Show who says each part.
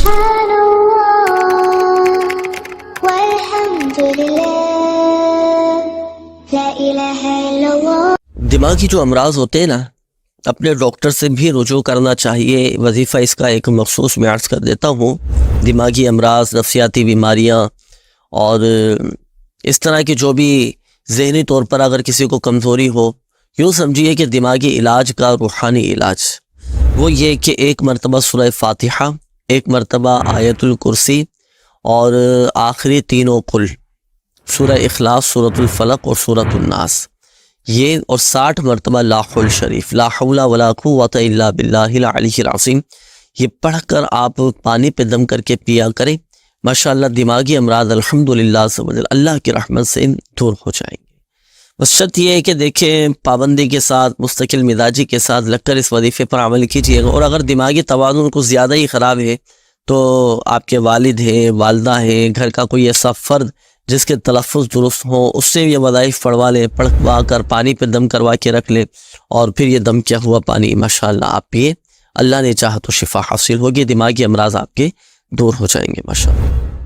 Speaker 1: سبحان اللہ والحمد للہ لا الہ الا اللہ۔
Speaker 2: دماغی جو امراض ہوتے ہیں نا، اپنے ڈاکٹر سے بھی رجوع کرنا چاہیے۔ وظیفہ اس کا ایک مخصوص میں عرض کر دیتا ہوں۔ دماغی امراض، نفسیاتی بیماریاں اور اس طرح کی جو بھی ذہنی طور پر اگر کسی کو کمزوری ہو، یوں سمجھیے کہ دماغی علاج کا روحانی علاج وہ یہ کہ ایک مرتبہ سورہ فاتحہ، ایک مرتبہ آیت الکرسی اور آخری تینوں قل، سورہ اخلاص، سورۃ الفلق اور سورۃ الناس، یہ اور 60 مرتبہ لا حول شریف، لا حول ولا قوۃ الا باللہ العلی العظیم، یہ پڑھ کر آپ پانی پہ دم کر کے پیا کریں۔ ماشاءاللہ دماغی امراض الحمدللہ اللہ کی رحمت سے دور ہو جائیں گے۔ بس شرط یہ ہے کہ دیکھیں پابندی کے ساتھ، مستقل مزاجی کے ساتھ لگ کر اس وظیفے پر عمل کیجیے گا۔ اور اگر دماغی توازن کو زیادہ ہی خراب ہے تو آپ کے والد ہیں، والدہ ہیں، گھر کا کوئی ایسا فرد جس کے تلفظ درست ہوں، اس سے یہ وظائف پڑھوا لیں، پڑھوا کر پانی پہ دم کروا کے رکھ لیں، اور پھر یہ دم کیا ہوا پانی ماشاءاللہ آپ پیے، اللہ نے چاہا تو شفا حاصل ہوگی، دماغی امراض آپ کے دور ہو جائیں گے ماشاءاللہ۔